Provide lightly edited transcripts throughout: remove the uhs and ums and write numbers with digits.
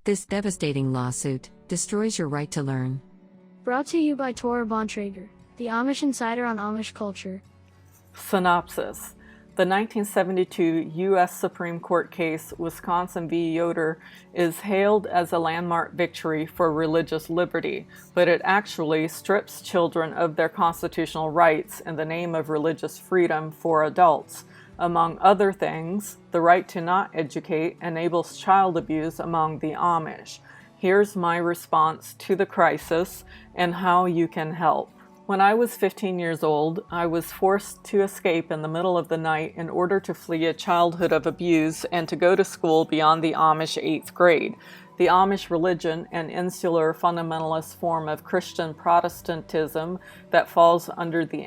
This devastating lawsuit destroys your right to learn. Brought to you by Tora Bontrager, the Amish Insider on Amish Culture. Synopsis. The 1972 U.S. Supreme Court case, Wisconsin v. Yoder, is hailed as a landmark victory for religious liberty, but it actually strips children of their constitutional rights in the name of religious freedom for adults. Among other things, the right to not educate enables child abuse among the Amish. Here's my response to the crisis and how you can help. When I was 15 years old, I was forced to escape in the middle of the night in order to flee a childhood of abuse and to go to school beyond the Amish 8th grade. The Amish religion, an insular fundamentalist form of Christian Protestantism that falls under the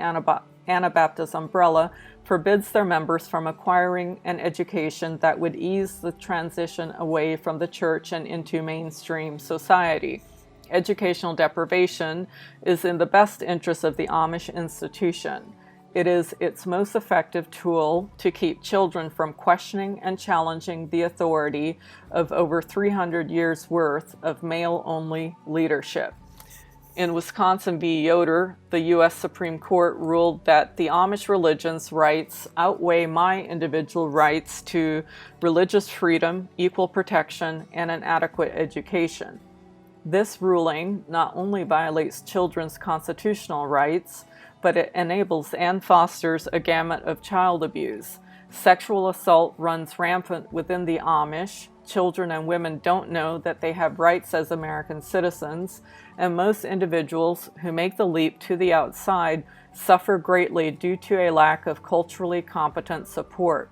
Anabaptist umbrella, forbids their members from acquiring an education that would ease the transition away from the church and into mainstream society. Educational deprivation is in the best interest of the Amish institution. It is its most effective tool to keep children from questioning and challenging the authority of over 300 years' worth of male-only leadership. In Wisconsin v. Yoder, the U.S. Supreme Court ruled that the Amish religion's rights outweigh my individual rights to religious freedom, equal protection, and an adequate education. This ruling not only violates children's constitutional rights, but it enables and fosters a gamut of child abuse. Sexual assault runs rampant within the Amish. Children and women don't know that they have rights as American citizens, and most individuals who make the leap to the outside suffer greatly due to a lack of culturally competent support.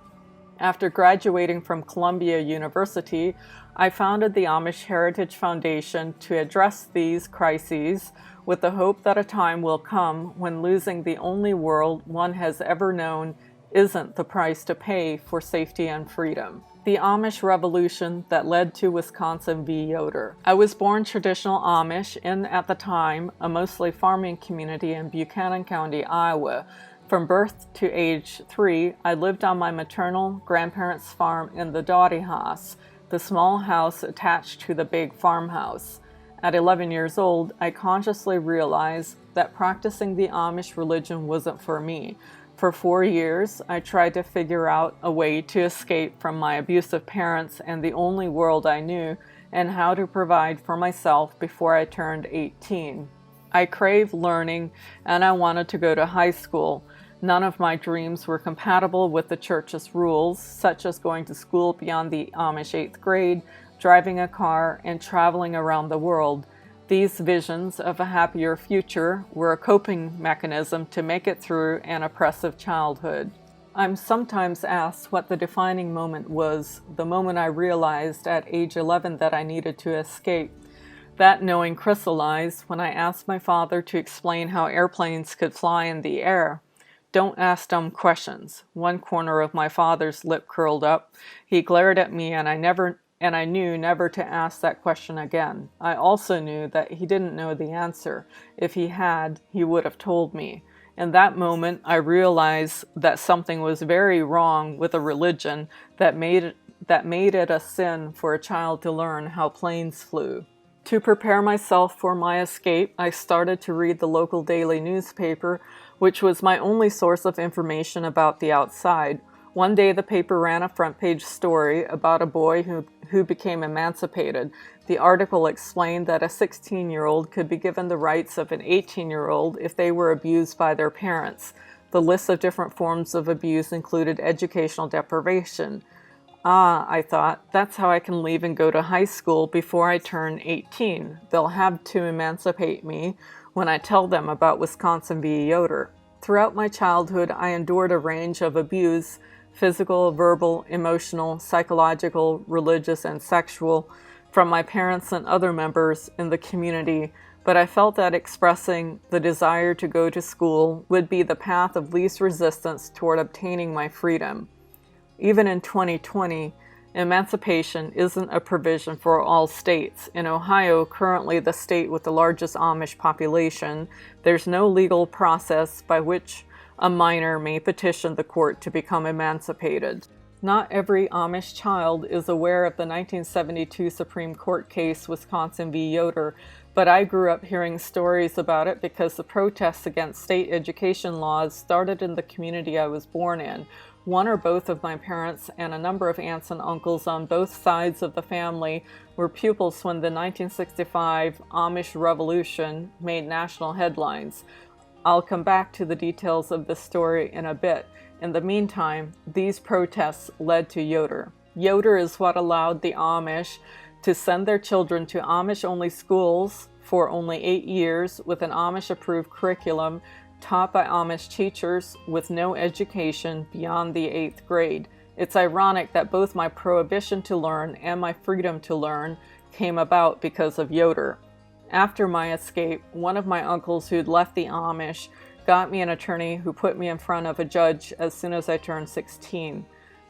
After graduating from Columbia University, I founded the Amish Heritage Foundation to address these crises with the hope that a time will come when losing the only world one has ever known isn't the price to pay for safety and freedom. The Amish Revolution that led to Wisconsin v. Yoder. I was born traditional Amish in, at the time, a mostly farming community in Buchanan County, Iowa. From birth to age 3, I lived on my maternal grandparents' farm in the Dottie House, the small house attached to the big farmhouse. At 11 years old, I consciously realized that practicing the Amish religion wasn't for me. For 4 years, I tried to figure out a way to escape from my abusive parents and the only world I knew, and how to provide for myself before I turned 18. I craved learning, and I wanted to go to high school. None of my dreams were compatible with the church's rules, such as going to school beyond the Amish 8th grade, driving a car, and traveling around the world. These visions of a happier future were a coping mechanism to make it through an oppressive childhood. I'm sometimes asked what the defining moment was, the moment I realized at age 11 that I needed to escape. That knowing crystallized when I asked my father to explain how airplanes could fly in the air. Don't ask dumb questions. One corner of my father's lip curled up. He glared at me, and I knew never to ask that question again. I also knew that he didn't know the answer. If he had, he would have told me. In that moment, I realized that something was very wrong with a religion that made it a sin for a child to learn how planes flew. To prepare myself for my escape, I started to read the local daily newspaper, which was my only source of information about the outside. One day the paper ran a front-page story about a boy who became emancipated. The article explained that a 16-year-old could be given the rights of an 18-year-old if they were abused by their parents. The list of different forms of abuse included educational deprivation. Ah, I thought, that's how I can leave and go to high school before I turn 18. They'll have to emancipate me when I tell them about Wisconsin v. Yoder. Throughout my childhood, I endured a range of abuse, physical, verbal, emotional, psychological, religious, and sexual, from my parents and other members in the community, but I felt that expressing the desire to go to school would be the path of least resistance toward obtaining my freedom. Even in 2020, emancipation isn't a provision for all states. In Ohio, currently the state with the largest Amish population, there's no legal process by which a minor may petition the court to become emancipated. Not every Amish child is aware of the 1972 Supreme Court case Wisconsin v. Yoder, but I grew up hearing stories about it because the protests against state education laws started in the community I was born in. One or both of my parents and a number of aunts and uncles on both sides of the family were pupils when the 1965 Amish Revolution made national headlines. I'll come back to the details of this story in a bit. In the meantime, these protests led to Yoder. Yoder is what allowed the Amish to send their children to Amish-only schools for only 8 years with an Amish-approved curriculum taught by Amish teachers with no education beyond the 8th grade. It's ironic that both my prohibition to learn and my freedom to learn came about because of Yoder. After my escape, one of my uncles who'd left the Amish got me an attorney who put me in front of a judge as soon as I turned 16.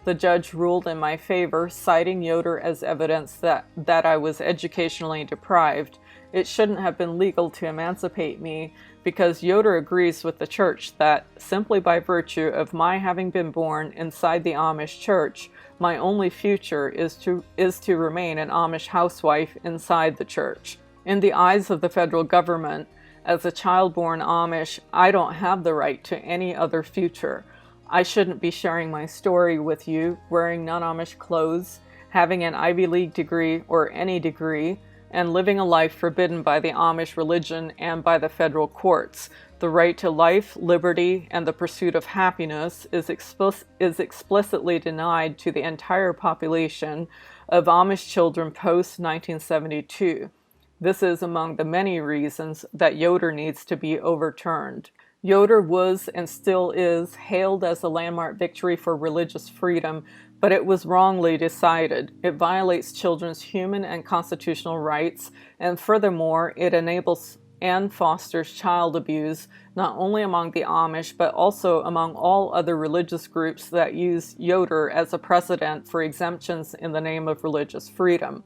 The judge ruled in my favor, citing Yoder as evidence that I was educationally deprived. It shouldn't have been legal to emancipate me because Yoder agrees with the church that simply by virtue of my having been born inside the Amish church, my only future is to remain an Amish housewife inside the church. In the eyes of the federal government, as a child born Amish, I don't have the right to any other future. I shouldn't be sharing my story with you, wearing non-Amish clothes, having an Ivy League degree or any degree, and living a life forbidden by the Amish religion and by the federal courts. The right to life, liberty, and the pursuit of happiness is explicitly denied to the entire population of Amish children post-1972. This is among the many reasons that Yoder needs to be overturned. Yoder was and still is hailed as a landmark victory for religious freedom, but it was wrongly decided. It violates children's human and constitutional rights, and furthermore, it enables and fosters child abuse, not only among the Amish, but also among all other religious groups that use Yoder as a precedent for exemptions in the name of religious freedom.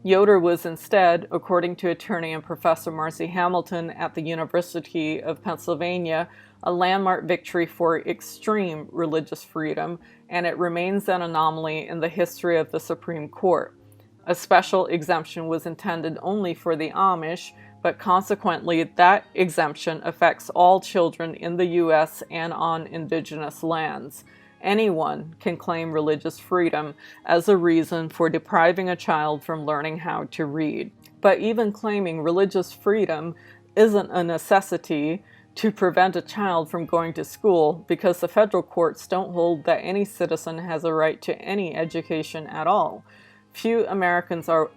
Yoder was instead, according to attorney and Professor Marcy Hamilton at the University of Pennsylvania, a landmark victory for extreme religious freedom, and it remains an anomaly in the history of the Supreme Court. A special exemption was intended only for the Amish, but consequently that exemption affects all children in the U.S. and on indigenous lands. Anyone can claim religious freedom as a reason for depriving a child from learning how to read. But even claiming religious freedom isn't a necessity to prevent a child from going to school because the federal courts don't hold that any citizen has a right to any education at all. Few Americans are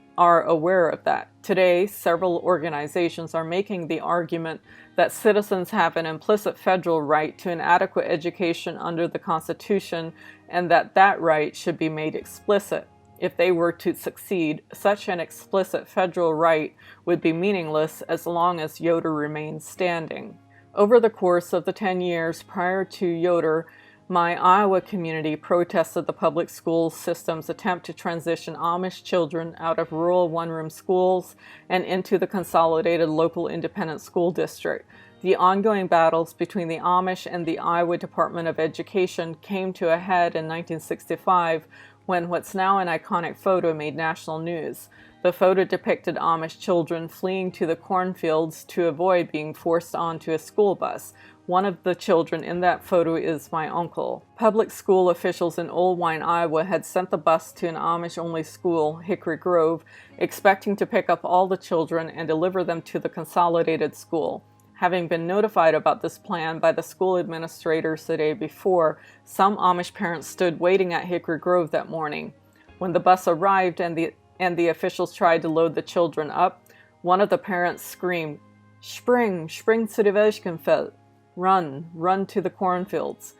aware of that. Today, several organizations are making the argument that citizens have an implicit federal right to an adequate education under the Constitution and that right should be made explicit. If they were to succeed, such an explicit federal right would be meaningless as long as Yoder remains standing. Over the course of the 10 years prior to Yoder, my Iowa community protested the public school system's attempt to transition Amish children out of rural one-room schools and into the consolidated local independent school district. The ongoing battles between the Amish and the Iowa Department of Education came to a head in 1965 when what's now an iconic photo made national news. The photo depicted Amish children fleeing to the cornfields to avoid being forced onto a school bus. One of the children in that photo is my uncle. Public school officials in Old Wine, Iowa had sent the bus to an Amish-only school, Hickory Grove, expecting to pick up all the children and deliver them to the consolidated school. Having been notified about this plan by the school administrators the day before, some Amish parents stood waiting at Hickory Grove that morning. When the bus arrived and the officials tried to load the children up, one of the parents screamed, "Spring, spring zu the Welschenfeld." Run to the cornfields.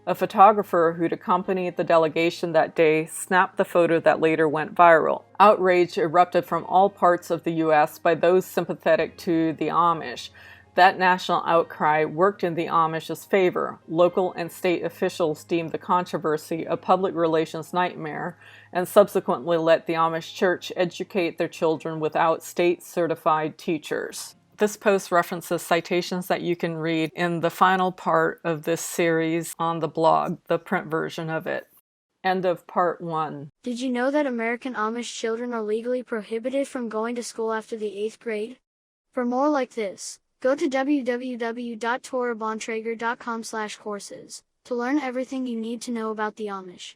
A photographer who'd accompanied the delegation that day snapped the photo that later went viral. Outrage erupted from all parts of the U.S. by those sympathetic to the Amish. That national outcry worked in the Amish's favor. Local and state officials deemed the controversy a public relations nightmare and subsequently let the Amish church educate their children without state-certified teachers. This post references citations that you can read in the final part of this series on the blog, the print version of it. End of part 1. Did you know that American Amish children are legally prohibited from going to school after the 8th grade? For more like this, go to www.torabontrager.com/courses to learn everything you need to know about the Amish.